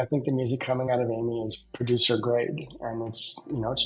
I think the music coming out of Aimi is producer grade, and it's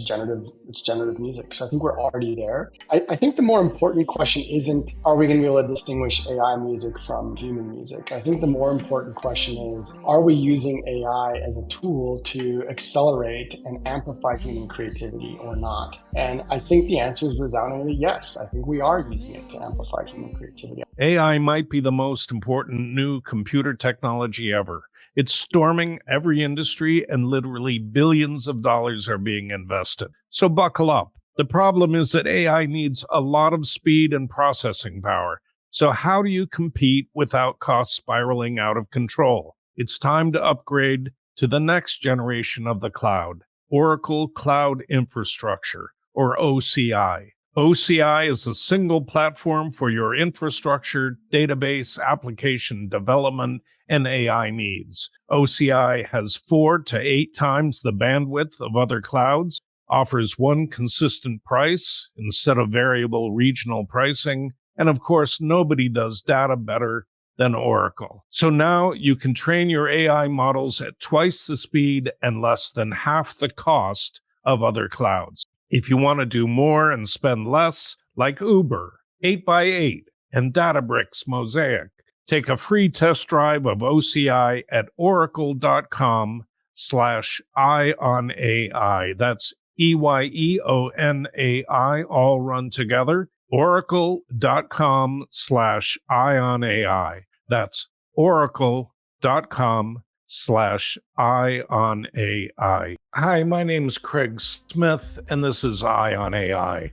generative music. So I think we're already there. I think the more important question isn't, are we going to be able to distinguish AI music from human music? I think the more important question is, are we using AI as a tool to accelerate and amplify human creativity or not? And I think the answer is resoundingly yes. I think we are using it to amplify human creativity. AI might be the most important new computer technology ever. It's storming every industry, and literally billions of dollars are being invested. So buckle up. The problem is that AI needs a lot of speed and processing power. So how do you compete without costs spiraling out of control? It's time to upgrade to the next generation of the cloud, Oracle Cloud Infrastructure, or OCI. OCI is a single platform for your infrastructure, database, application development, and AI needs. OCI has 4 to 8 times the bandwidth of other clouds, offers one consistent price instead of variable regional pricing, and of course, nobody does data better than Oracle. So now you can train your AI models at twice the speed and less than half the cost of other clouds. If you want to do more and spend less, like Uber, 8x8, and Databricks Mosaic, take a free test drive of OCI at oracle.com/eye on AI. That's EYEONAI, all run together. Oracle.com/eye on AI. That's oracle.com/eye on AI. Hi, my name is Craig Smith, and this is Eye on AI.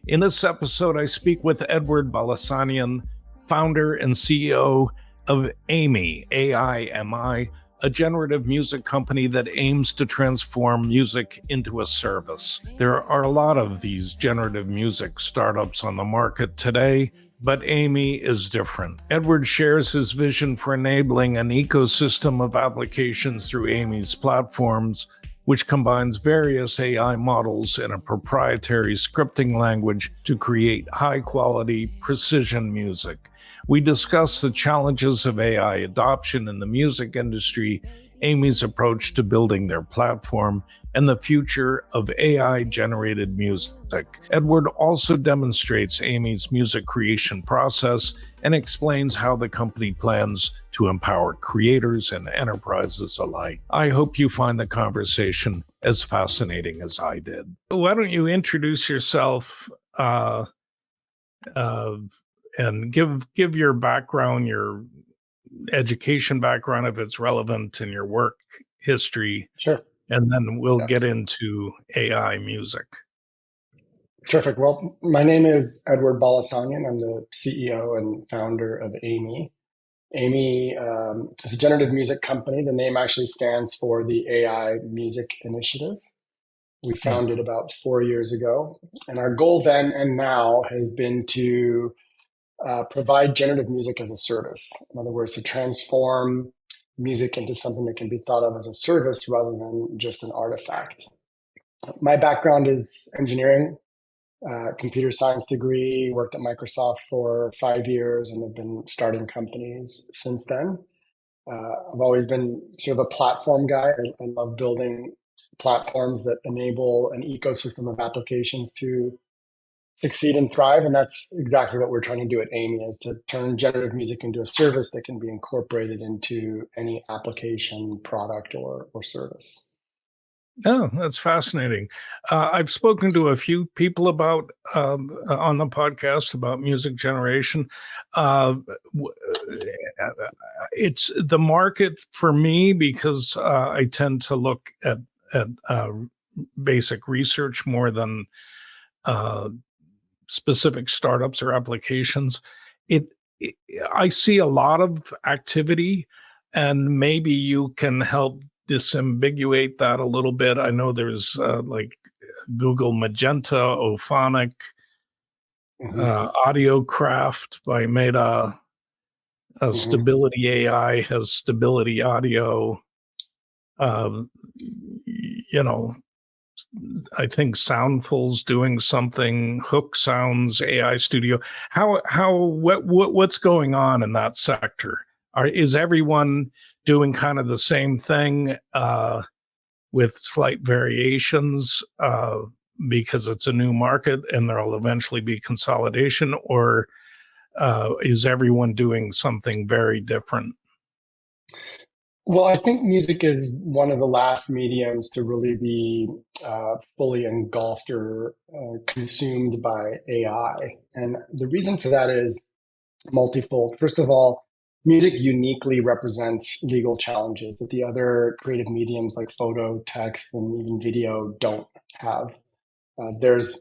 In this episode, I speak with Edward Balassanian, founder and CEO of Aimi, AIMI, a generative music company that aims to transform music into a service. There are a lot of these generative music startups on the market today, but Aimi is different. Edward shares his vision for enabling an ecosystem of applications through Aimi's platforms, which combines various AI models in a proprietary scripting language to create high-quality, precision music. We discuss the challenges of AI adoption in the music industry, Aimi's approach to building their platform, and the future of AI-generated music. Edward also demonstrates Aimi's music creation process and explains how the company plans to empower creators and enterprises alike. I hope you find the conversation as fascinating as I did. Why don't you introduce yourself and give your background, your education background, if it's relevant, in your work history. Sure. And then we'll get into AI music. Terrific. Well, my name is Edward Balassanian. I'm the CEO and founder of Aimi. Aimi is a generative music company. The name actually stands for the AI Music Initiative. We founded about 4 years ago. And our goal then and now has been to provide generative music as a service. In other words, to transform music into something that can be thought of as a service rather than just an artifact. My background is engineering, computer science degree, worked at Microsoft for 5 years and have been starting companies since then. I've always been sort of a platform guy. I love building platforms that enable an ecosystem of applications to succeed and thrive, and that's exactly what we're trying to do at Aimi, is to turn generative music into a service that can be incorporated into any application, product, or service. Oh, that's fascinating. I've spoken to a few people about on the podcast about music generation. It's the market for me because I tend to look at basic research more than specific startups or applications. I see a lot of activity, and maybe you can help disambiguate that a little bit. I know there's like Google Magenta, Ophonic, AudioCraft by Meta, Stability AI has Stability Audio. I think Soundful's doing something. Hook Sounds AI Studio. What's going on in that sector? Is everyone doing kind of the same thing with slight variations because it's a new market and there'll eventually be consolidation, or is everyone doing something very different? Well, I think music is one of the last mediums to really be fully engulfed or consumed by AI. And the reason for that is multifold. First of all, music uniquely represents legal challenges that the other creative mediums like photo, text, and even video don't have. There's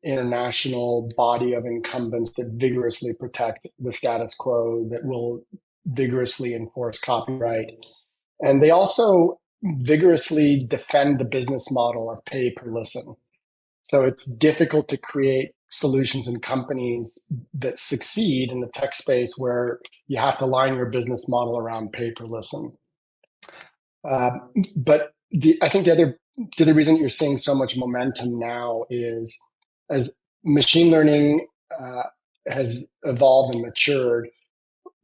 international body of incumbents that vigorously protect the status quo, that will vigorously enforce copyright. And they also vigorously defend the business model of pay per listen. So it's difficult to create solutions and companies that succeed in the tech space where you have to line your business model around pay per listen. But I think the other reason you're seeing so much momentum now is as machine learning has evolved and matured.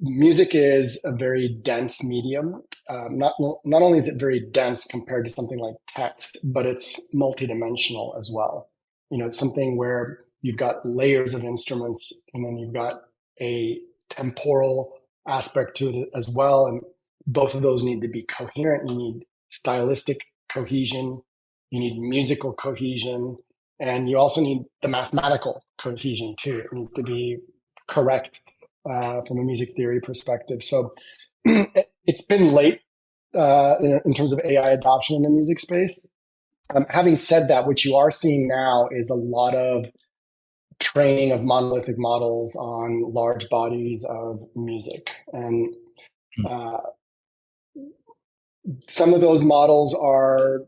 Music is a very dense medium. Not only is it very dense compared to something like text, but it's multidimensional as well. It's something where you've got layers of instruments, and then you've got a temporal aspect to it as well. And both of those need to be coherent. You need stylistic cohesion, you need musical cohesion, and you also need the mathematical cohesion too. It needs to be correct from a music theory perspective. So it's been late in terms of AI adoption in the music space. Having said that, what you are seeing now is a lot of training of monolithic models on large bodies of music. And some of those models are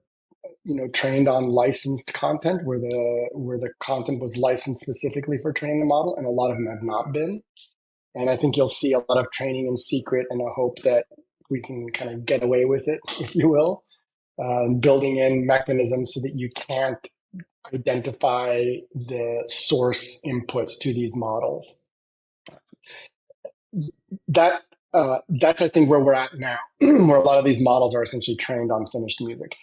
trained on licensed content where the content was licensed specifically for training the model, and a lot of them have not been. And I think you'll see a lot of training in secret and a hope that we can kind of get away with it, if you will, building in mechanisms so that you can't identify the source inputs to these models. That's, I think, where we're at now, where a lot of these models are essentially trained on finished music.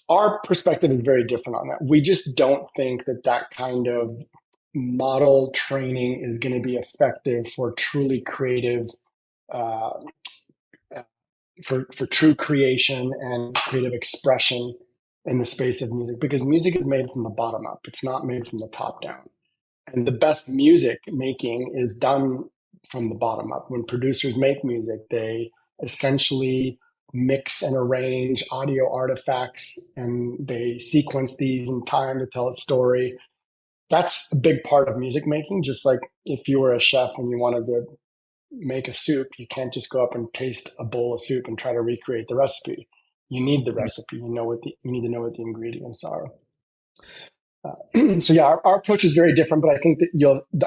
Our perspective is very different on that. We just don't think that kind of model training is going to be effective for truly creative, for true creation and creative expression in the space of music, because music is made from the bottom up. It's not made from the top down. And the best music making is done from the bottom up. When producers make music, they essentially mix and arrange audio artifacts, and they sequence these in time to tell a story. That's a big part of music making. Just like if you were a chef and you wanted to make a soup, you can't just go up and taste a bowl of soup and try to recreate the recipe. You need the recipe. You need to know what the ingredients are. So yeah, our approach is very different, but I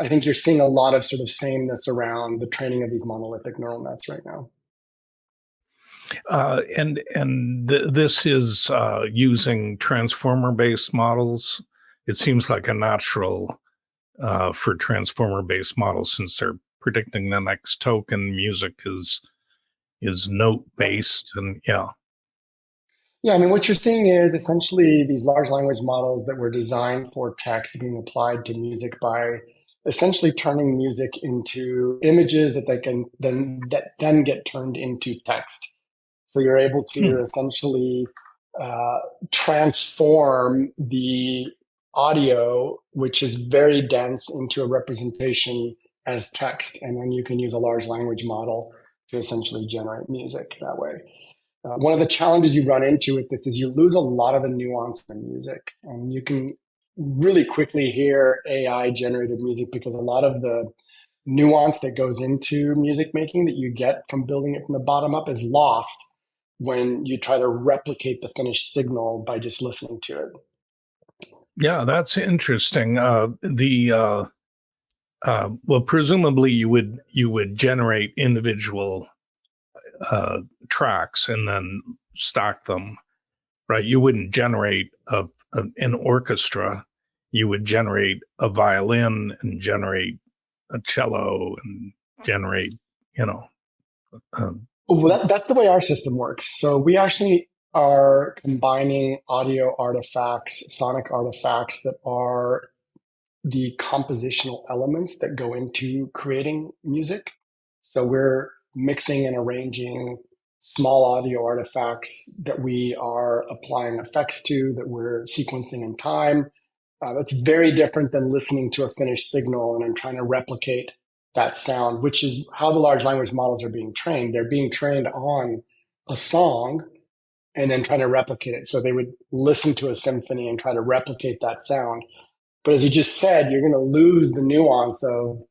think you're seeing a lot of sort of sameness around the training of these monolithic neural nets right now. This is using transformer-based models. It seems like a natural for transformer-based models, since they're predicting the next token. Music is note-based, and yeah. Yeah, I mean, what you're seeing is essentially these large language models that were designed for text being applied to music by essentially turning music into images that then get turned into text. So you're able to essentially transform the audio, which is very dense, into a representation as text. And then you can use a large language model to essentially generate music that way. One of the challenges you run into with this is you lose a lot of the nuance in music. And you can really quickly hear AI generated music because a lot of the nuance that goes into music making that you get from building it from the bottom up is lost when you try to replicate the finished signal by just listening to it. Yeah, that's interesting. Well, presumably you would generate individual tracks and then stack them, right? You wouldn't generate an orchestra. You would generate a violin and generate a cello and generate, Um, Well, that's the way our system works. So we actually are combining audio artifacts, sonic artifacts that are the compositional elements that go into creating music. So we're mixing and arranging small audio artifacts that we are applying effects to, that we're sequencing in time. It's very different than listening to a finished signal and then trying to replicate that sound, which is how the large language models are being trained. They're being trained on a song and then trying to replicate it. So they would listen to a symphony and try to replicate that sound. But as you just said, you're going to lose the nuance of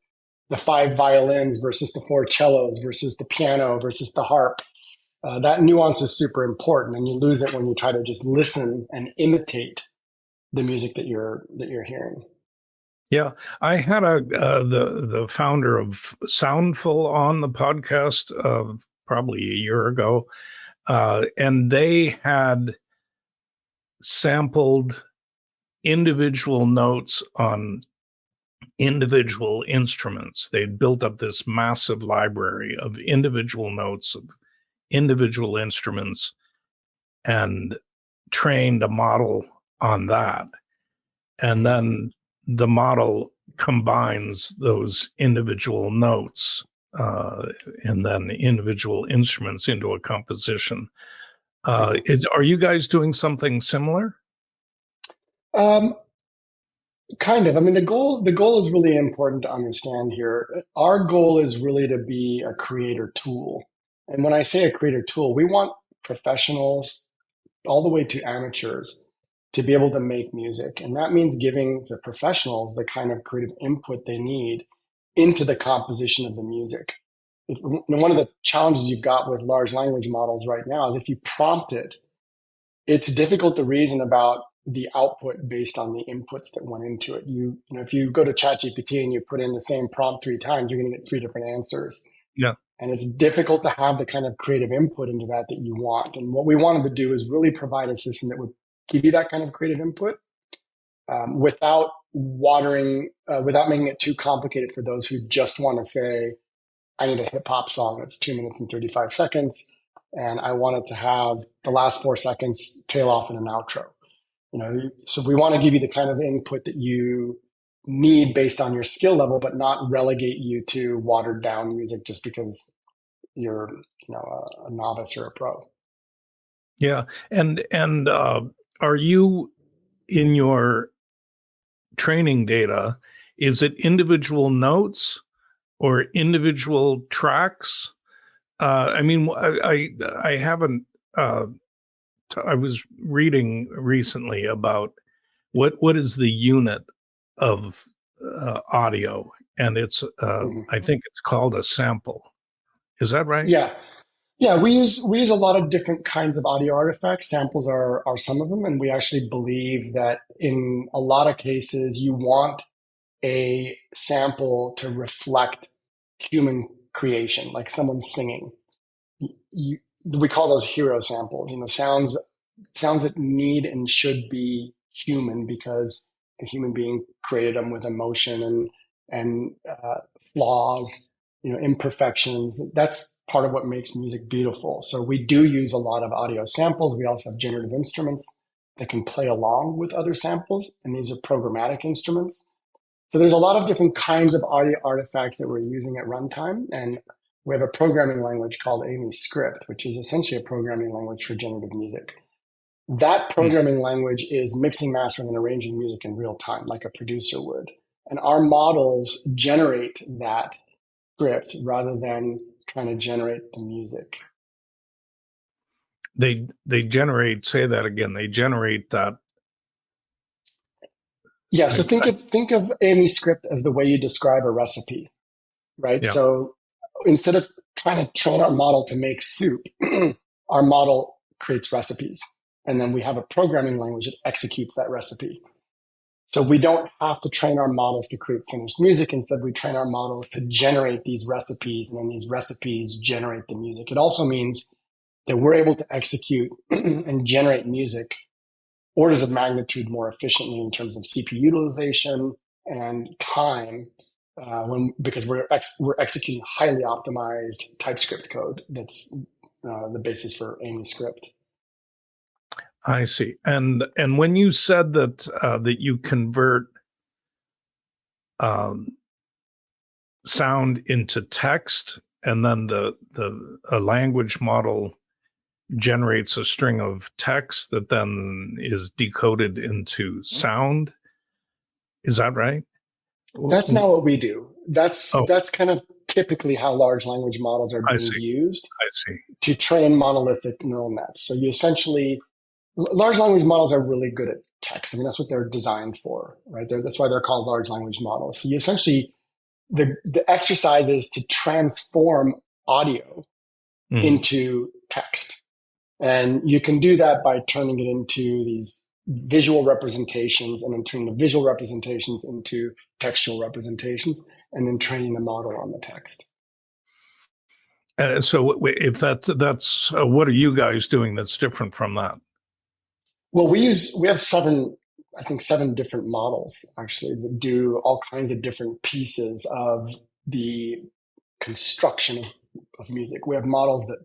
the five violins versus the four cellos versus the piano versus the harp. That nuance is super important, and you lose it when you try to just listen and imitate the music that you're hearing. yeah, I had the founder of Soundful on the podcast probably a year ago, and they had sampled individual notes on individual instruments. They'd built up this massive library of individual notes of individual instruments and trained a model on that. And then the model combines those individual notes and then individual instruments into a composition. Are you guys doing something similar? Um, Kind of. I mean, the goal is really important to understand here. Our goal is really to be a creator tool. And when I say a creator tool, we want professionals all the way to amateurs to be able to make music. And that means giving the professionals the kind of creative input they need into the composition of the music. One of the challenges you've got with large language models right now is if you prompt it, it's difficult to reason about the output based on the inputs that went into it. If you go to ChatGPT and you put in the same prompt three times, you're going to get three different answers. Yeah. And it's difficult to have the kind of creative input into that you want. And what we wanted to do is really provide a system that would give you that kind of creative input without without making it too complicated for those who just want to say, I need a hip hop song that's 2 minutes and 35 seconds. And I want it to have the last 4 seconds tail off in an outro. So we want to give you the kind of input that you need based on your skill level, but not relegate you to watered down music just because you're, a novice or a pro. Yeah. And are you in your training data, is it individual notes or individual tracks? I mean, I haven't. I was reading recently about what is the unit of audio, and it's I think it's called a sample. Is that right? Yeah. Yeah, we use a lot of different kinds of audio artifacts. Samples are some of them, and we actually believe that in a lot of cases you want a sample to reflect human creation, like someone singing. We call those hero samples. Sounds that need and should be human because the human being created them with emotion and flaws, imperfections. That's part of what makes music beautiful. So we do use a lot of audio samples. We also have generative instruments that can play along with other samples, and these are programmatic instruments. So there's a lot of different kinds of audio artifacts that we're using at runtime, and we have a programming language called Aimi script, which is essentially a programming language for generative music. That programming language is mixing, mastering, and arranging music in real time, like a producer would. And our models generate that script rather than trying to generate the music. They generate. Say that again. They generate that. Yeah. So think of Aimi script as the way you describe a recipe, right? Yeah. So instead of trying to train our model to make soup, our model creates recipes. And then we have a programming language that executes that recipe. So we don't have to train our models to create finished music. Instead, we train our models to generate these recipes, and then these recipes generate the music. It also means that we're able to execute and generate music orders of magnitude more efficiently in terms of CPU utilization and time because we're executing highly optimized TypeScript code that's the basis for Aimi script. I see. And when you said that that you convert sound into text, and then a language model generates a string of text that then is decoded into sound, is that right? That's not what we do. Oh, That's kind of typically how large language models are I being see. used I see. to train monolithic neural nets. So you essentially, large language models are really good at text. I mean, that's what they're designed for, right? That's why they're called large language models. So you essentially, the exercise is to transform audio Mhm. into text. And you can do that by turning it into these visual representations and then turning the visual representations into textual representations and then training the model on the text. So if that's what are you guys doing that's different from that? Well, we have I think seven different models actually that do all kinds of different pieces of the construction of music. We have models that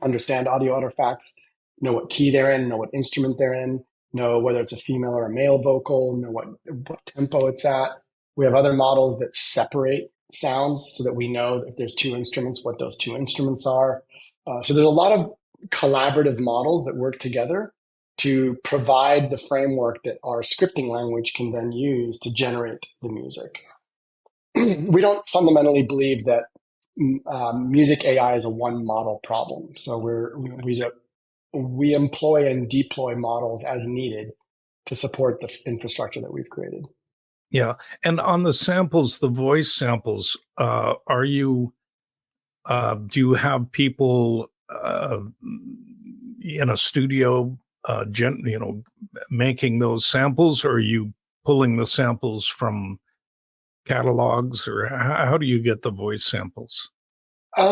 understand audio artifacts, know what key they're in, know what instrument they're in, know whether it's a female or a male vocal, know what tempo it's at. We have other models that separate sounds so that we know if there's two instruments, what those two instruments are. So there's a lot of collaborative models that work together to provide the framework that our scripting language can then use to generate the music. We don't fundamentally believe that music AI is a one model problem. So we employ and deploy models as needed to support the infrastructure that we've created. Yeah. And on the samples, the voice samples, are you do you have people in a studio making those samples, or are you pulling the samples from catalogs, or how do you get the voice samples?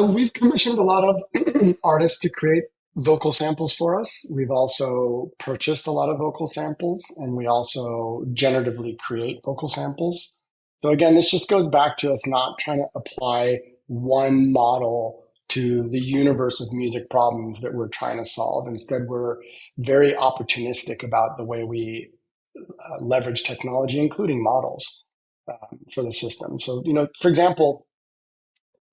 We've commissioned a lot of artists to create vocal samples for us. We've also purchased a lot of vocal samples, and we also generatively create vocal samples. So again, this just goes back to us not trying to apply one model to the universe of music problems that we're trying to solve. Instead, we're very opportunistic about the way we leverage technology, including models, for the system. So, for example,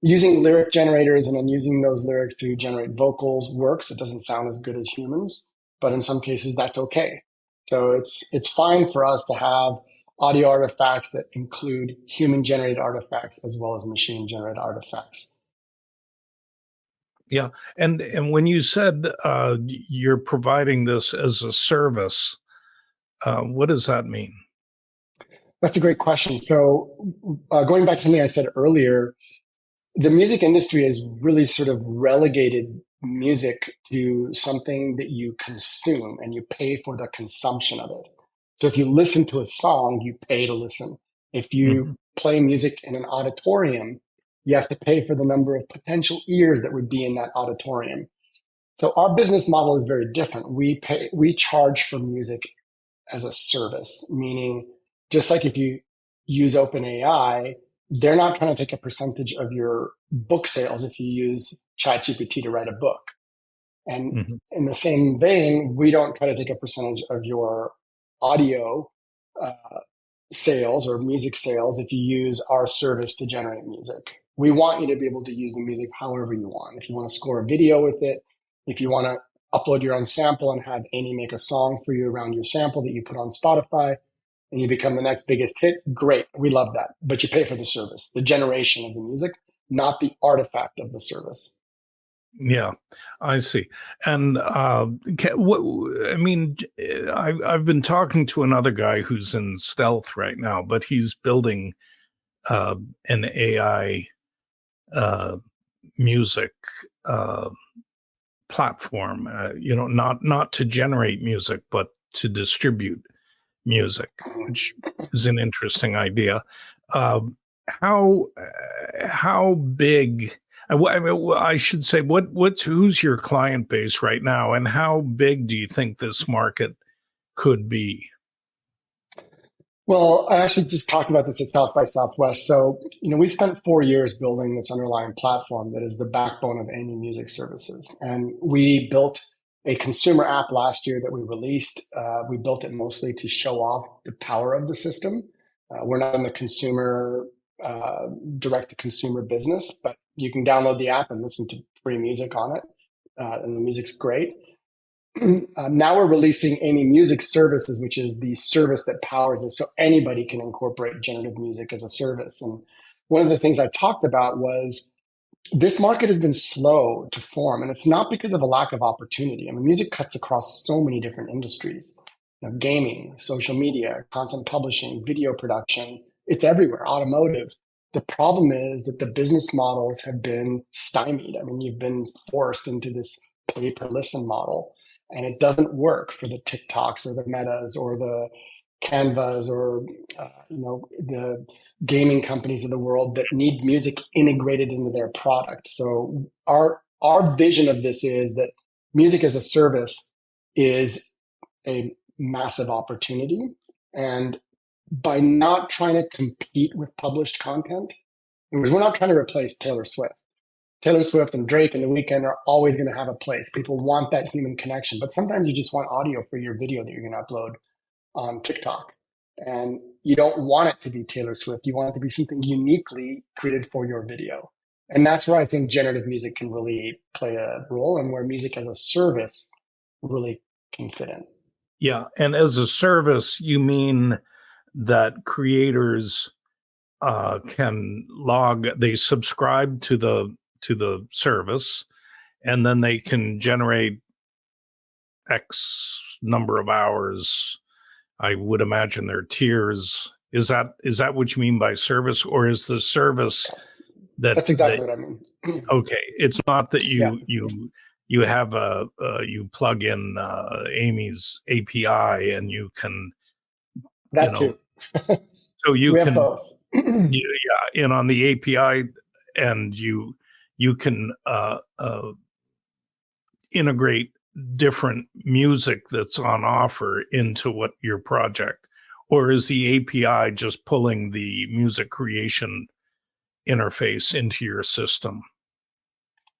using lyric generators and then using those lyrics to generate vocals works. It doesn't sound as good as humans, but in some cases that's okay. So it's fine for us to have audio artifacts that include human generated artifacts as well as machine generated artifacts. Yeah. And when you said you're providing this as a service, what does that mean? That's a great question. So going back to something I said earlier, the music industry has really sort of relegated music to something that you consume and you pay for the consumption of it. So if you listen to a song, you pay to listen. If you Hmm. play music in an auditorium, you have to pay for the number of potential ears that would be in that auditorium. So our business model is very different. We charge for music as a service, meaning just like if you use OpenAI, they're not trying to take a percentage of your book sales if you use ChatGPT to write a book. And Hmm. in the same vein, we don't try to take a percentage of your audio uh, sales or music sales if you use our service to generate music. We want you to be able to use the music however you want. If you want to score a video with it, if you want to upload your own sample and have Amy make a song for you around your sample that you put on Spotify and you become the next biggest hit, great. We love that. But you pay for the service, the generation of the music, not the artifact of the service. Yeah, I see. And what I mean, I've been talking to another guy who's in stealth right now, but he's building uh, an AI uh, music uh, platform. Not to generate music, but to distribute music, which is an interesting idea. How how big? I should say, who's your client base right now, and how big do you think this market could be? Well, I actually just talked about this at South by Southwest. So, we spent 4 years building this underlying platform that is the backbone of Aimi Music Services. And we built a consumer app last year that we released. We built it mostly to show off the power of the system. We're not in the consumer, direct to consumer business, but you can download the app and listen to free music on it. And the music's great. Now we're releasing Aimi Music Services, which is the service that powers it, so anybody can incorporate generative music as a service. And one of the things I talked about was this market has been slow to form, and it's not because of a lack of opportunity. I mean, music cuts across so many different industries. Gaming, social media, content publishing, video production, it's everywhere, automotive. The problem is that the business models have been stymied. I mean, you've been forced into this pay per listen model, and it doesn't work for the TikToks or the Metas or the Canvas or the gaming companies of the world that need music integrated into their product. So our vision of this is that music as a service is a massive opportunity. And by not trying to compete with published content, because we're not trying to replace Taylor Swift. Taylor Swift and Drake and The Weeknd are always going to have a place. People want that human connection, but sometimes you just want audio for your video that you're going to upload on TikTok. And you don't want it to be Taylor Swift. You want it to be something uniquely created for your video. And that's where I think generative music can really play a role, and where music as a service really can fit in. Yeah. And as a service, you mean that creators they subscribe to the service, and then they can generate X number of hours. I would imagine their tiers. Is that what you mean by service, or is the service that's exactly what I mean? Okay, it's not that you have you plug in Aimi's API and you can too. So you we can have both. in on the API, and you can integrate different music that's on offer into what your project, or is the API just pulling the music creation interface into your system?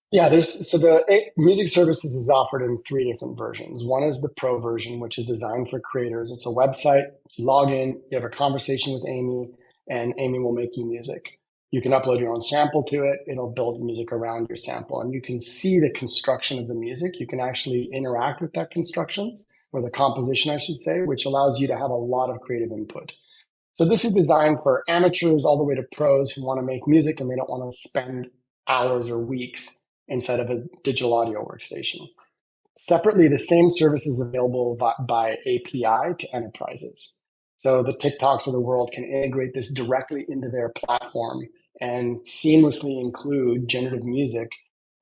Yeah, the music services is offered in 3 different versions. One is the pro version, which is designed for creators. It's a website. You log in, you have a conversation with Aimi, and Aimi will make you music. You can upload your own sample to it. It'll build music around your sample, and you can see the construction of the music. You can actually interact with that construction, or the composition, I should say, which allows you to have a lot of creative input. So this is designed for amateurs all the way to pros who want to make music and they don't want to spend hours or weeks inside of a digital audio workstation. Separately, the same service is available by API to enterprises. So the TikToks of the world can integrate this directly into their platform and seamlessly include generative music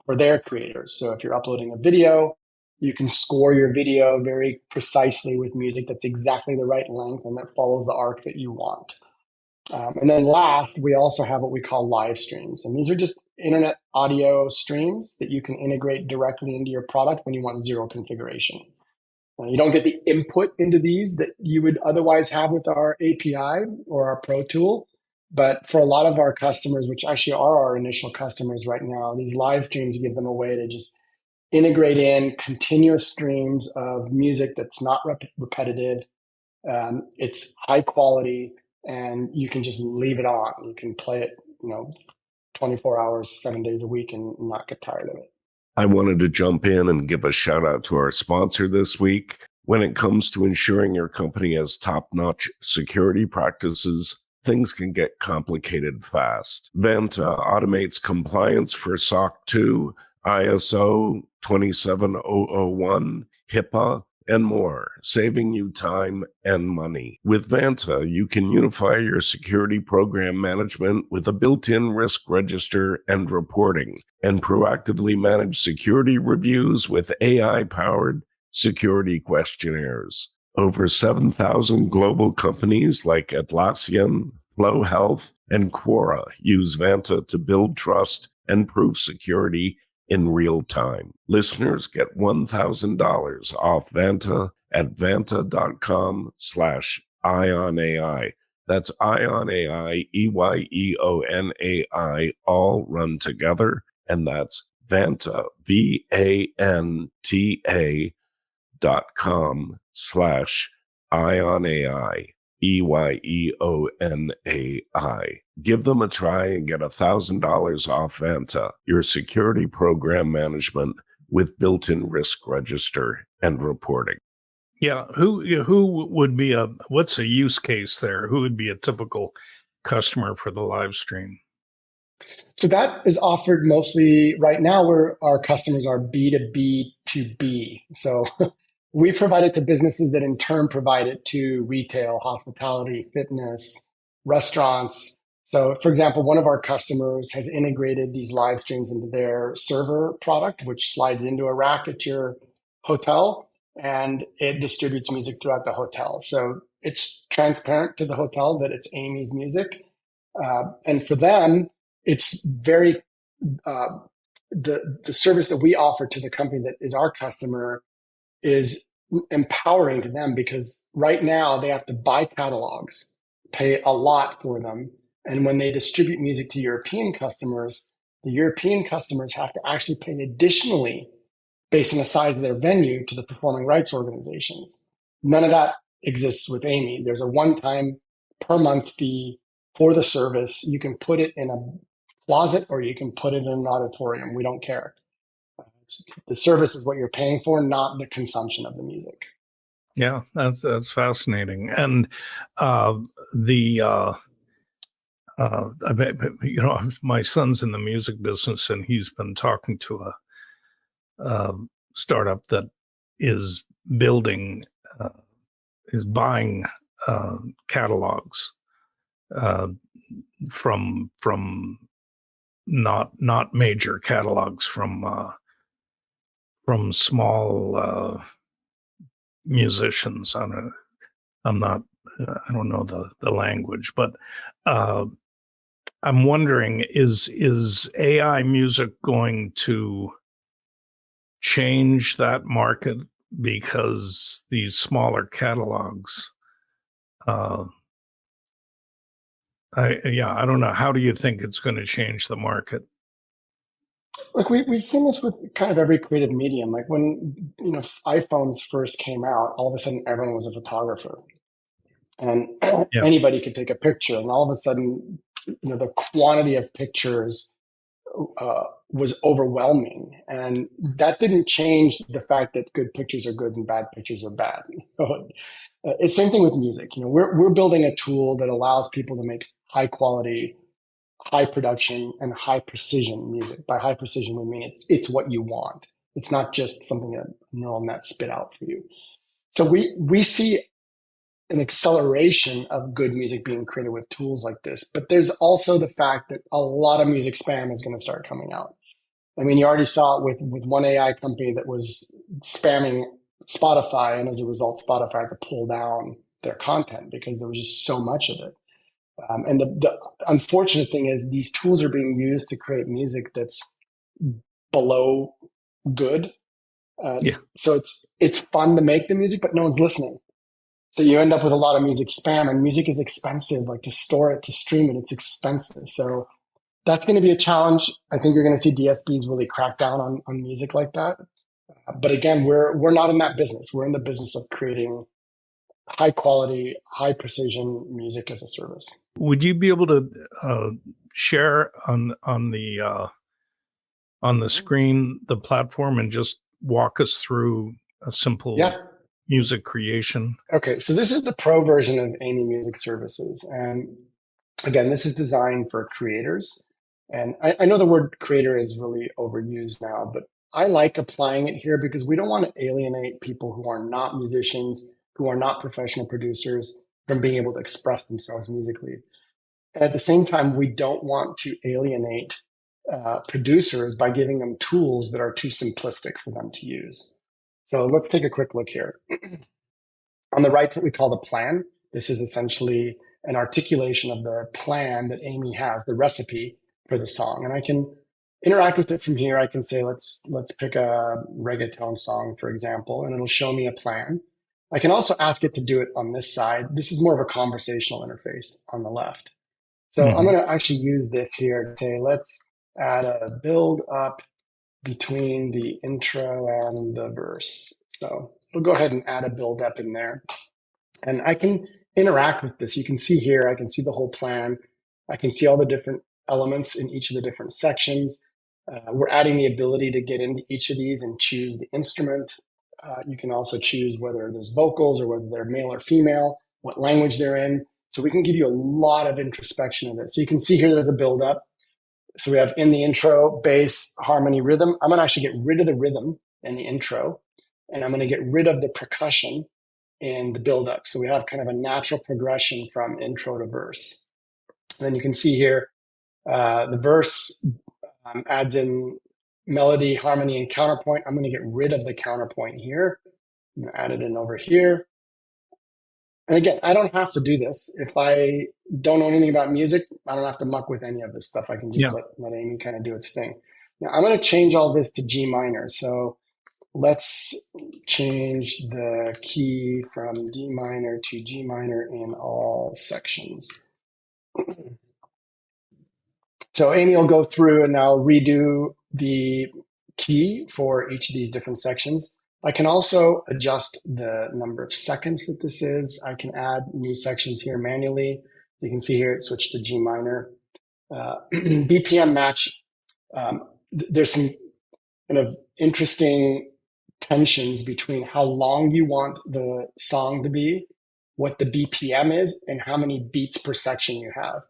for their creators. So if you're uploading a video, you can score your video very precisely with music that's exactly the right length and that follows the arc that you want. And then last, we also have what we call live streams. And these are just internet audio streams that you can integrate directly into your product when you want zero configuration. You don't get the input into these that you would otherwise have with our API or our Pro tool. But for a lot of our customers, which actually are our initial customers right now, these live streams give them a way to just integrate in continuous streams of music that's not repetitive. It's high quality, and you can just leave it on. You can play it, 24 hours, 7 days a week, and not get tired of it. I wanted to jump in and give a shout out to our sponsor this week. When it comes to ensuring your company has top-notch security practices, things can get complicated fast. Vanta automates compliance for SOC 2, ISO 27001, HIPAA, and more, saving you time and money. With Vanta, you can unify your security program management with a built-in risk register and reporting, and proactively manage security reviews with AI-powered security questionnaires. Over 7,000 global companies like Atlassian, Flow Health, and Quora use Vanta to build trust and prove security in real time. Listeners get $1,000 off Vanta at vanta.com/ION. Ion AI. That's Ion AI, EYEONAI, all run together. And that's Vanta, VANTA.com/Ion AI, EYEONAI. Give them a try and get $1,000 off Vanta, your security program management with built-in risk register and reporting. Yeah, who would be what's a use case there? Who would be a typical customer for the live stream? So that is offered mostly right now where our customers are B2B2B. So we provide it to businesses that in turn provide it to retail, hospitality, fitness, restaurants. So for example, one of our customers has integrated these live streams into their server product, which slides into a rack at your hotel and it distributes music throughout the hotel. So it's transparent to the hotel that it's Aimi's music. And for them, it's very the service that we offer to the company that is our customer is empowering to them because right now they have to buy catalogs, pay a lot for them, and when they distribute music to European customers, the European customers have to actually pay additionally based on the size of their venue to the performing rights organizations. None of that exists with Aimi. There's a one-time per month fee for the service. You can put it in a closet or you can put it in an auditorium. We don't care. The service is what you're paying for, not the consumption of the music. Yeah, that's fascinating. And the I bet, you know, my son's in the music business, and he's been talking to a startup that is building, is buying catalogs from not major catalogs from small musicians. I don't know the language, but I'm wondering, is AI music going to change that market because these smaller catalogs? I don't know. How do you think it's going to change the market? Look, we've seen this with kind of every creative medium. Like when, iPhones first came out, all of a sudden everyone was a photographer and Yeah. anybody could take a picture. And all of a sudden, the quantity of pictures was overwhelming. And that didn't change the fact that good pictures are good and bad pictures are bad. So, it's same thing with music. We're building a tool that allows people to make high quality, high production, and high precision music. By high precision, we mean it's what you want. It's not just something that a neural net spit out for you. So we see an acceleration of good music being created with tools like this. But there's also the fact that a lot of music spam is going to start coming out. I mean, you already saw it with one AI company that was spamming Spotify, and as a result, Spotify had to pull down their content because there was just so much of it. And the unfortunate thing is these tools are being used to create music that's below good. So it's fun to make the music, but no one's listening. So you end up with a lot of music spam, and music is expensive. Like to store it, to stream it, it's expensive. So that's going to be a challenge. I think you're going to see DSPs really crack down on music like that. But again, we're not in that business. We're in the business of creating high quality, high precision music as a service. Would you be able to share on the screen the platform and just walk us through a simple music creation? Okay, so this is the pro version of Aimi Music Services, and again, this is designed for creators. And I know the word creator is really overused now, but I like applying it here because we don't want to alienate people who are not musicians, who are not professional producers, from being able to express themselves musically. And at the same time, we don't want to alienate producers by giving them tools that are too simplistic for them to use. So let's take a quick look here. On the right, what we call the plan. This is essentially an articulation of the plan that Aimi has, the recipe for the song. And I can interact with it from here. I can say, let's pick a reggaeton song, for example, and it'll show me a plan. I can also ask it to do it on this side. This is more of a conversational interface on the left. So I'm going to actually use this here to say, let's add a build up between the intro and the verse. So we'll go ahead and add a build up in there. And I can interact with this. You can see here, I can see the whole plan. I can see all the different elements in each of the different sections. We're adding the ability to get into each of these and choose the instrument. You can also choose whether there's vocals or whether they're male or female, what language they're in. So we can give you a lot of introspection of this. So you can see here there's a build up. So we have in the intro, bass, harmony, rhythm. I'm going to actually get rid of the rhythm in the intro, and I'm going to get rid of the percussion in the build up. So we have kind of a natural progression from intro to verse. And then you can see here, the verse adds in melody, harmony, and counterpoint. I'm going to get rid of the counterpoint here. I'm going to add it in over here. And again, I don't have to do this. If I don't know anything about music, I don't have to muck with any of this stuff. I can just let Aimi kind of do its thing. Now I'm going to change all this to G minor. So let's change the key from D minor to G minor in all sections. So Aimi will go through and now redo the key for each of these different sections. I can also adjust the number of seconds that this is. I can add new sections here manually. You can see here it switched to G minor. BPM match. There's some kind of interesting tensions between how long you want the song to be, what the BPM is, and how many beats per section you have.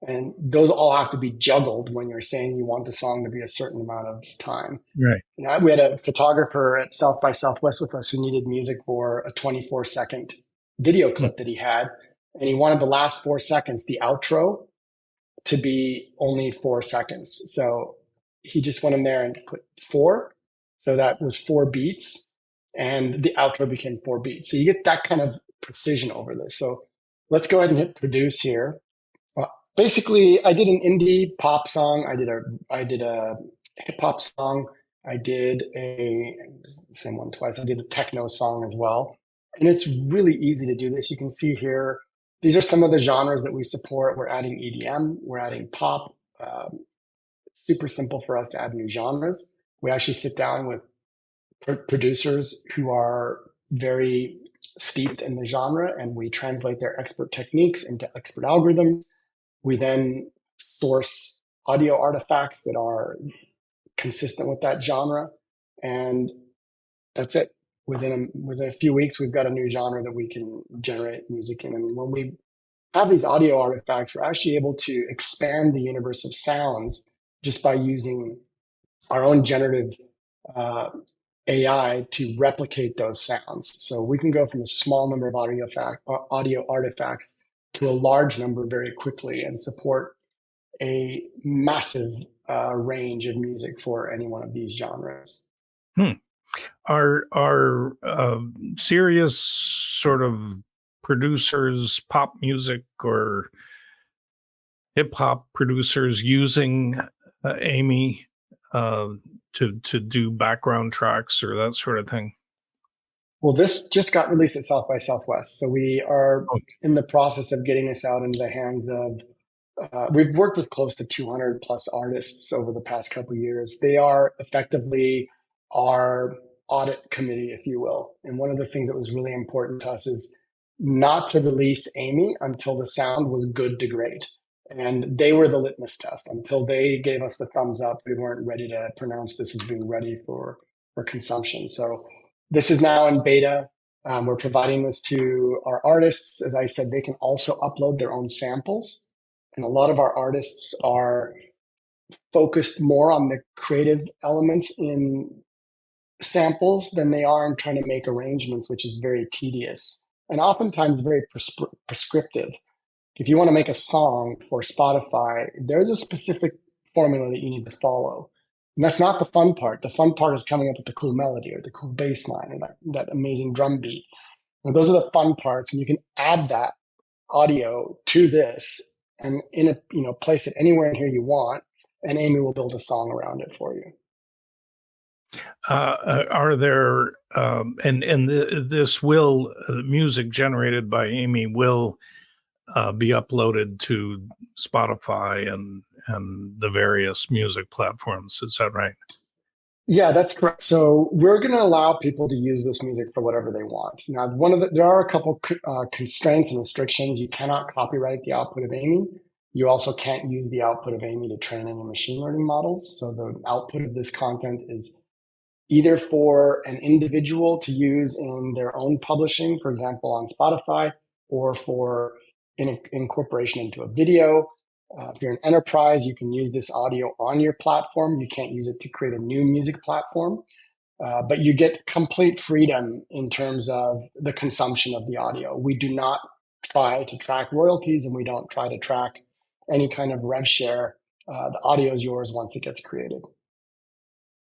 And those all have to be juggled when you're saying you want the song to be a certain amount of time. Right. You know, we had a photographer at South by Southwest with us who needed music for a 24-second video clip that he had. And he wanted the last 4 seconds, the outro, to be only 4 seconds. So he just went in there and put 4. So that was 4 beats. And the outro became 4 beats. So you get that kind of precision over this. So let's go ahead and hit produce here. Basically, I did an indie pop song. I did a hip hop song. I did same one twice. I did a techno song as well. And it's really easy to do this. You can see here, these are some of the genres that we support. We're adding EDM, we're adding pop. Super simple for us to add new genres. We actually sit down with producers who are very steeped in the genre, and we translate their expert techniques into expert algorithms. We then source audio artifacts that are consistent with that genre, and that's it. Within a few weeks, we've got a new genre that we can generate music in. And when we have these audio artifacts, we're actually able to expand the universe of sounds just by using our own generative AI to replicate those sounds. So we can go from a small number of audio artifacts to a large number very quickly and support a massive range of music for any one of these genres. Are serious sort of producers, pop music or hip hop producers using Aimi to do background tracks or that sort of thing? Well, this just got released at South by Southwest. So we are in the process of getting this out into the hands of, we've worked with close to 200 plus artists over the past couple of years. They are effectively our audit committee, if you will. And one of the things that was really important to us is not to release Aimi until the sound was good to great. And they were the litmus test. Until they gave us the thumbs up, we weren't ready to pronounce this as being ready for consumption. So this is now in beta. We're providing this to our artists. As I said, they can also upload their own samples. And a lot of our artists are focused more on the creative elements in samples than they are in trying to make arrangements, which is very tedious and oftentimes very prescriptive. If you want to make a song for Spotify, there's a specific formula that you need to follow. And that's not the fun part. The fun part is coming up with the cool melody or the cool bass line or that amazing drum beat. And those are the fun parts. And you can add that audio to this and place it anywhere in here you want. And Aimi will build a song around it for you. Are there this will music generated by Aimi will be uploaded to Spotify and the various music platforms? Is that right? Yeah, that's correct. So we're going to allow people to use this music for whatever they want. Now, there are a couple constraints and restrictions. You cannot copyright the output of Amy. You also can't use the output of Amy to train any machine learning models. So the output of this content is either for an individual to use in their own publishing, for example, on Spotify, or for incorporation into a video. If you're an enterprise, you can use this audio on your platform. You can't use it to create a new music platform, but you get complete freedom in terms of the consumption of the audio. We do not try to track royalties, and we don't try to track any kind of rev share. The audio is yours once it gets created.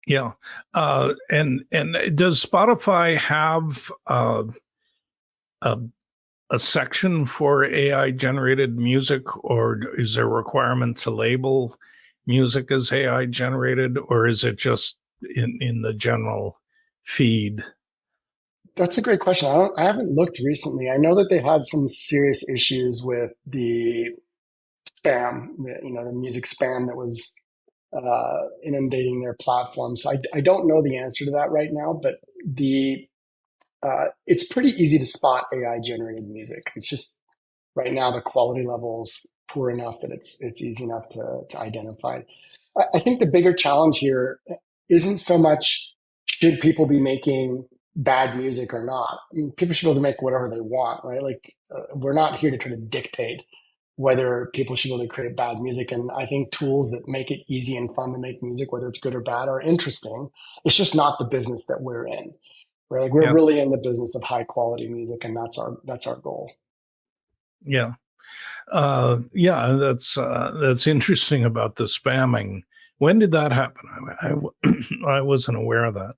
Yeah, and does Spotify have a section for AI generated music, or is there a requirement to label music as AI generated, or is it just in the general feed? That's a great question. I haven't looked recently. I know that they had some serious issues with the spam, the music spam that was inundating their platform. So I don't know the answer to that right now, but it's pretty easy to spot AI generated music. It's just right now the quality level's poor enough that it's easy enough to identify. I think the bigger challenge here isn't so much should people be making bad music or not. I mean, people should be able to make whatever they want, right? Like we're not here to try to dictate whether people should be able to create bad music. And I think tools that make it easy and fun to make music, whether it's good or bad, are interesting. It's just not the business that we're in. Right? Like we're Yeah. really in the business of high quality music, and that's our goal. Yeah. That's interesting about the spamming. When did that happen? I wasn't aware of that.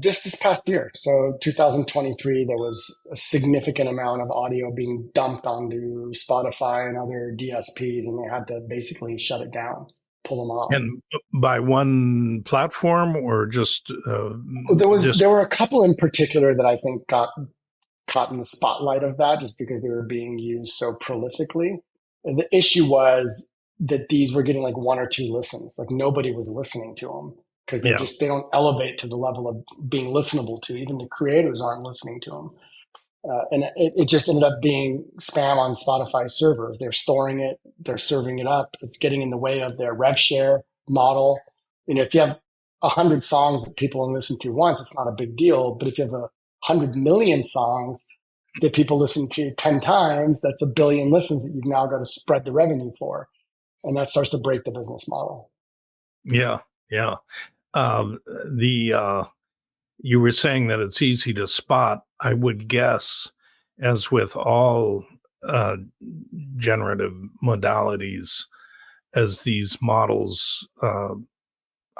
Just this past year, so 2023, there was a significant amount of audio being dumped onto Spotify and other DSPs, and they had to basically shut it down, pull them off. And by one platform, or just there were a couple in particular that I think got caught in the spotlight of that just because they were being used so prolifically. And the issue was that these were getting like one or two listens, like nobody was listening to them because they don't elevate to the level of being listenable to. Even the creators aren't listening to them. And it just ended up being spam on Spotify's servers. They're storing it, they're serving it up. It's getting in the way of their rev share model. If you have 100 songs that people listen to once, it's not a big deal. But if you have 100 million songs that people listen to 10 times, that's 1 billion listens that you've now got to spread the revenue for. And that starts to break the business model. Yeah. Yeah. You were saying that it's easy to spot. I would guess, as with all generative modalities, as these models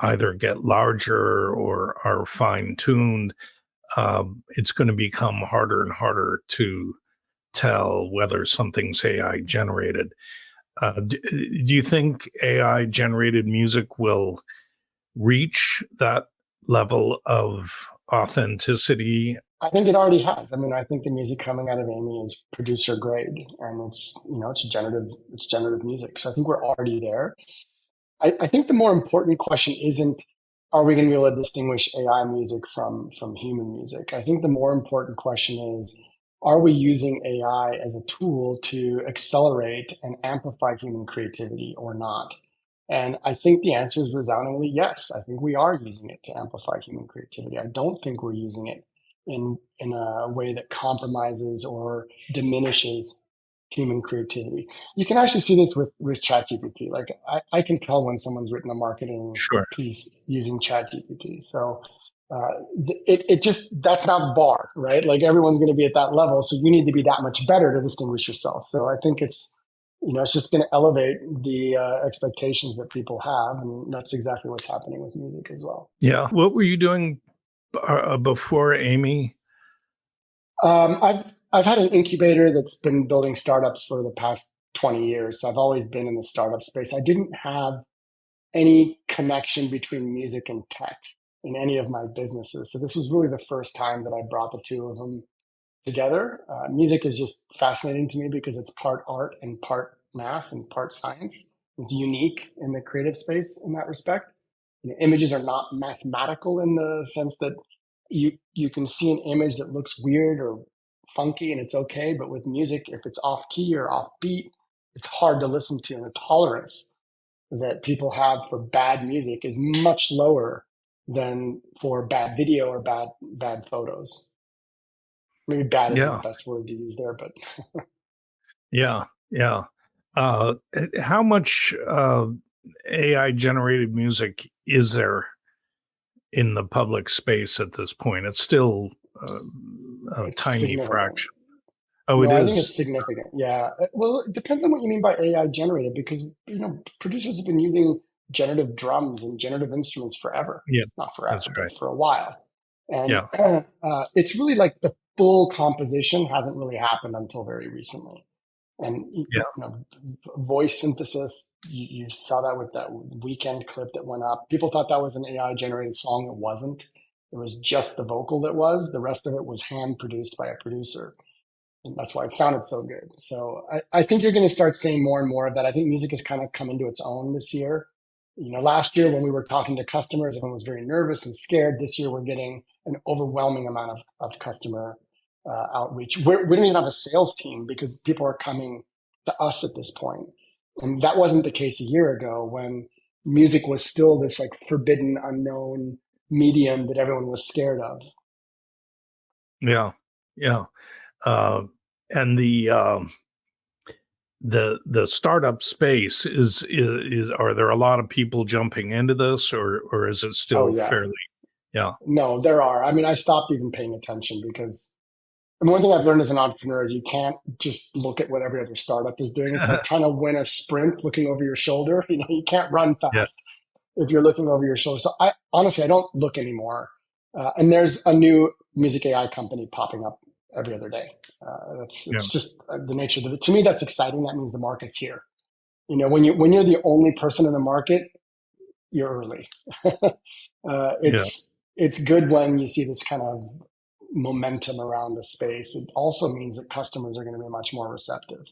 either get larger or are fine-tuned, it's going to become harder and harder to tell whether something's AI generated. Do you think AI generated music will reach that level of authenticity? I think it already has. I mean, I think the music coming out of Aimi is producer grade, and it's generative music. So I think we're already there. I think the more important question isn't, are we going to be able to distinguish AI music from human music? I think the more important question is, are we using AI as a tool to accelerate and amplify human creativity or not? And I think the answer is resoundingly yes. I think we are using it to amplify human creativity. I don't think we're using it in a way that compromises or diminishes human creativity. You can actually see this with ChatGPT. Like I can tell when someone's written a marketing piece using ChatGPT. So it just, that's not the bar, right? Like everyone's going to be at that level. So you need to be that much better to distinguish yourself. So I think it's just going to elevate the expectations that people have. And that's exactly what's happening with music as well. Yeah. What were you doing before Aimi? I've had an incubator that's been building startups for the past 20 years. So I've always been in the startup space. I didn't have any connection between music and tech in any of my businesses. So this was really the first time that I brought the two of them together. Music is just fascinating to me because it's part art and part math and part science. It's unique in the creative space in that respect. You know, images are not mathematical in the sense that you can see an image that looks weird or funky and it's okay, but with music, if it's off key or off beat, it's hard to listen to, and the tolerance that people have for bad music is much lower than for bad video or bad photos. Maybe bad isn't the Yeah. best word to use there, but Yeah. Yeah. How much AI generated music is there in the public space at this point? It's still a it's tiny significant. fraction. Oh, it No, I think is. it's significant. Yeah. Well, it depends on what you mean by AI generated, because producers have been using generative drums and generative instruments forever. Yeah, Not that's forever, right. but for a while. And Yeah. it's really like the full composition hasn't really happened until very recently. And Yeah. voice synthesis, you saw that with that weekend clip that went up. People thought that was an AI generated song. It wasn't. It was just the vocal that was. The rest of it was hand produced by a producer. And that's why it sounded so good. So I think you're going to start seeing more and more of that. I think music has kind of come into its own this year. Last year when we were talking to customers, everyone was very nervous and scared. This year we're getting an overwhelming amount of customer outreach. We don't even have a sales team because people are coming to us at this point. And that wasn't the case a year ago when music was still this like forbidden, unknown medium that everyone was scared of. Yeah. Yeah. Uh, and the startup space is are there a lot of people jumping into this, or is it Oh still yeah. fairly? Yeah. No, there are. I mean, I stopped even paying attention because one thing I've learned as an entrepreneur is you can't just look at what every other startup is doing. It's like trying to win a sprint looking over your shoulder. You can't run Yeah. fast if you're looking over your shoulder. So I honestly, I don't look anymore. And there's a new music AI company popping up every other day. Yeah. It's just the nature of it. To me, that's exciting. That means the market's here. When you're the only person in the market, you're early. Yeah. It's good when you see this kind of momentum around the space. It also means that customers are going to be much more receptive.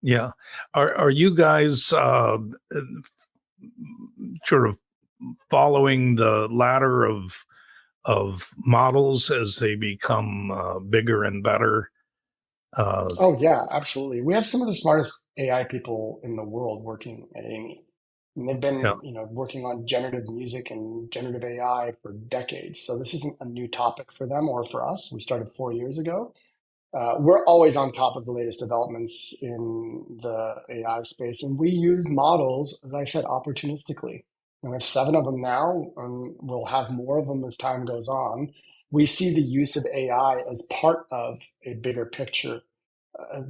Yeah. Are you guys sort of following the ladder of models as they become bigger and better? Oh yeah, absolutely. We have some of the smartest AI people in the world working at Amy. And they've Yeah. been, working on generative music and generative AI for decades. So this isn't a new topic for them or for us. We started 4 years ago. We're always on top of the latest developments in the AI space, and we use models, as I said, opportunistically. And we have 7 of them now, and we'll have more of them as time goes on. We see the use of AI as part of a bigger picture.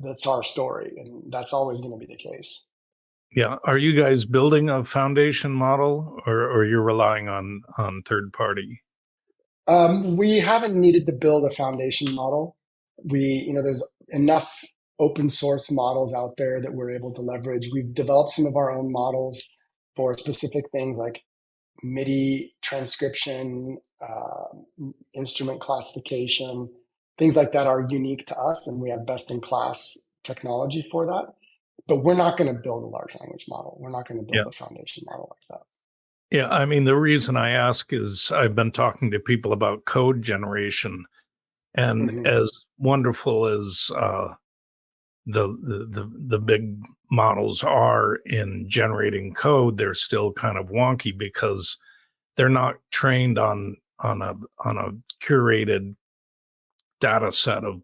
That's our story, and that's always going to be the case. Yeah. Are you guys building a foundation model, or you're relying on third party? We haven't needed to build a foundation model. There's enough open source models out there that we're able to leverage. We've developed some of our own models for specific things like MIDI transcription, instrument classification, things like that are unique to us, and we have best in class technology for that. But we're not going to build a large language model. We're not going to Yeah. build a foundation model like that. Yeah. I mean, the reason I ask is I've been talking to people about code generation, and Hmm. as wonderful as the big models are in generating code, they're still kind of wonky because they're not trained on a curated data set of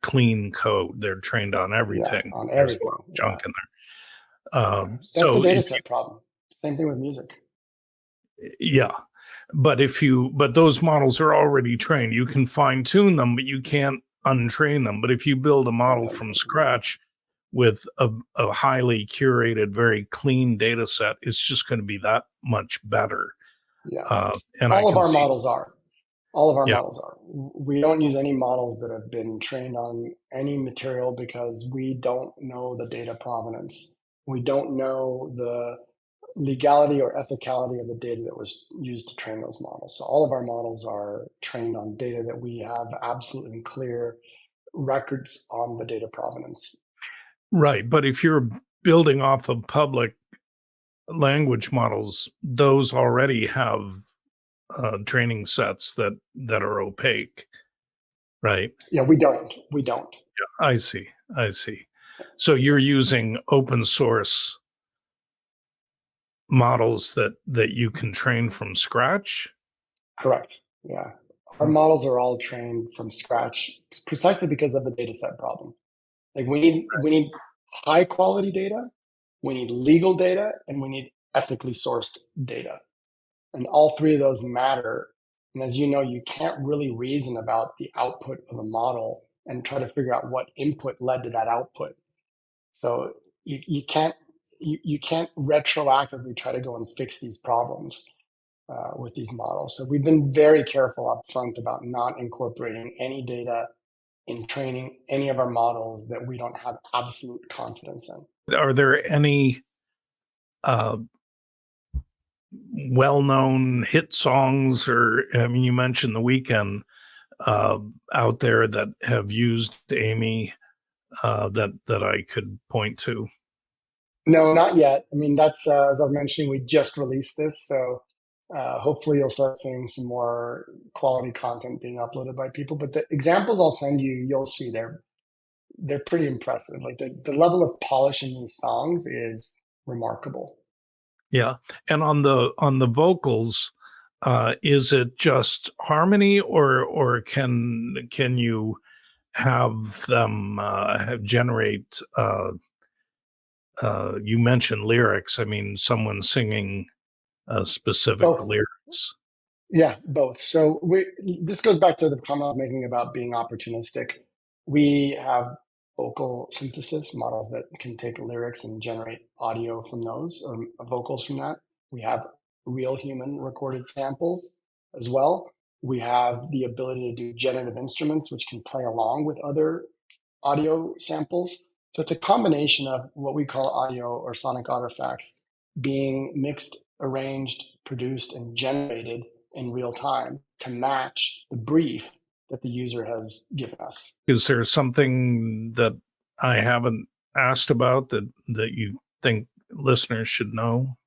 clean code. They're trained on Yeah, everything. on There's a everything. lot of Yeah, junk in there. yeah. That's the So data if set problem. Same thing with music. Yeah, but those models are already trained. You can fine tune them, but you can't untrain them. But if you build a Can't model from untrain them. scratch with a highly curated, very clean data set, it's just going to be that much better. Yeah, And I all of can our see, models are. All of our yeah, models are. We don't use any models that have been trained on any material because we don't know the data provenance. We don't know legality or ethicality of the data that was used to train those models. So all of our models are trained on data that we have absolutely clear records on the data provenance. Right. But if you're building off of public language models, those already have training sets that are opaque, right? Yeah, we don't. I see. So you're using open source models that you can train from scratch? Correct. Yeah. Our models are all trained from scratch precisely because of the data set problem. Like we need high quality data, we need legal data, and we need ethically sourced data. And all three of those matter. And as you know, you can't really reason about the output of a model and try to figure out what input led to that output. So you can't retroactively try to go and fix these problems with these models. So we've been very careful up front about not incorporating any data in training any of our models that we don't have absolute confidence in. Are there any well-known hit songs, or I mean, you mentioned The Weeknd out there that have used Aimi that I could point to? No, not yet. I mean, that's as I was mentioning, we just released this, so hopefully you'll start seeing some more quality content being uploaded by people. But the examples I'll send you, you'll see they're pretty impressive. Like the level of polish in these songs is remarkable. Yeah. And on the vocals, is it just harmony, or can you have them generate you mentioned lyrics. I mean, someone singing specific Both. lyrics. Yeah, both. So this goes back to the comment I was making about being opportunistic. We have vocal synthesis models that can take lyrics and generate audio from those or vocals from that. We have real human recorded samples as well. We have the ability to do generative instruments, which can play along with other audio samples. So it's a combination of what we call audio or sonic artifacts being mixed, arranged, produced, and generated in real time to match the brief that the user has given us. Is there something that I haven't asked about that you think listeners should know?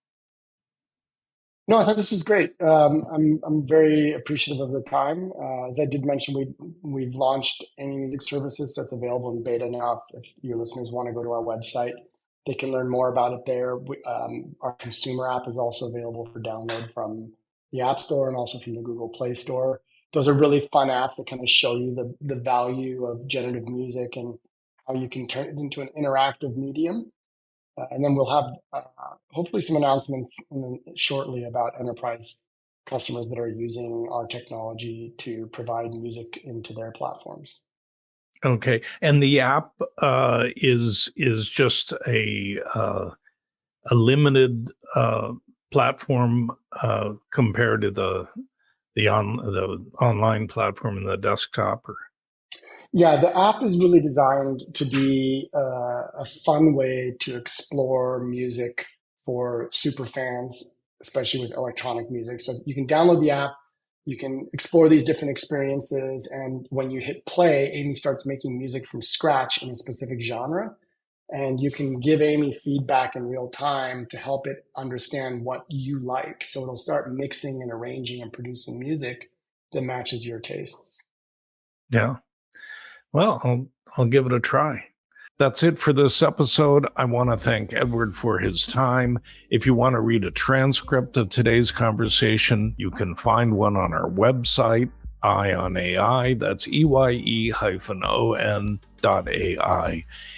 No, I thought this was great. I'm very appreciative of the time. As I did mention, we've launched Aimi Music Services, so it's available in beta now. If your listeners want to go to our website, they can learn more about it there. Our consumer app is also available for download from the App Store and also from the Google Play Store. Those are really fun apps that kind of show you the value of generative music and how you can turn it into an interactive medium. And then we'll have hopefully some announcements shortly about enterprise customers that are using our technology to provide music into their platforms. Okay, and the app is just a limited platform compared to the online platform and the desktop, or? Yeah, the app is really designed to be a fun way to explore music for super fans, especially with electronic music. So you can download the app, you can explore these different experiences, and when you hit play, Aimi starts making music from scratch in a specific genre. And you can give Aimi feedback in real time to help it understand what you like. So it'll start mixing and arranging and producing music that matches your tastes. Yeah. Well, I'll give it a try. That's it for this episode. I want to thank Edward for his time. If you want to read a transcript of today's conversation, you can find one on our website, Ion AI. That's EYE-ON.ai.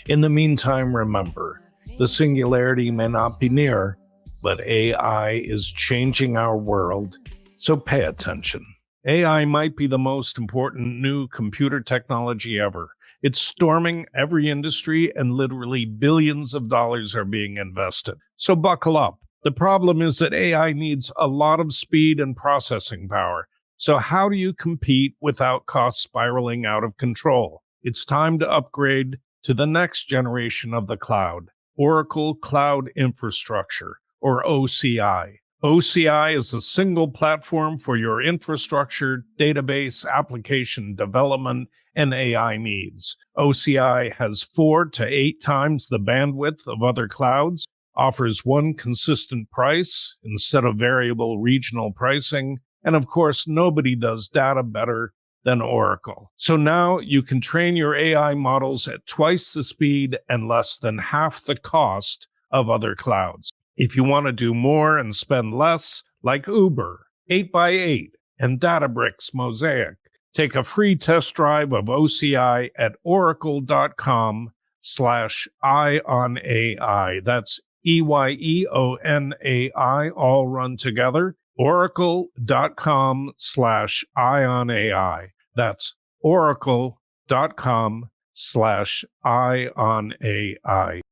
In the meantime, remember, the singularity may not be near, but AI is changing our world, so pay attention. AI might be the most important new computer technology ever. It's storming every industry, and literally billions of dollars are being invested. So buckle up. The problem is that AI needs a lot of speed and processing power. So how do you compete without costs spiraling out of control? It's time to upgrade to the next generation of the cloud, Oracle Cloud Infrastructure, or OCI. OCI is a single platform for your infrastructure, database, application development, and AI needs. OCI has 4 to 8 times the bandwidth of other clouds, offers one consistent price instead of variable regional pricing, and of course, nobody does data better than Oracle. So now you can train your AI models at twice the speed and less than half the cost of other clouds. If you want to do more and spend less, like Uber, 8x8, and Databricks Mosaic, take a free test drive of OCI at oracle.com/eye-on-AI. That's EYEONAI, all run together. Oracle.com/eye-on-AI. That's oracle.com/eye-on-AI.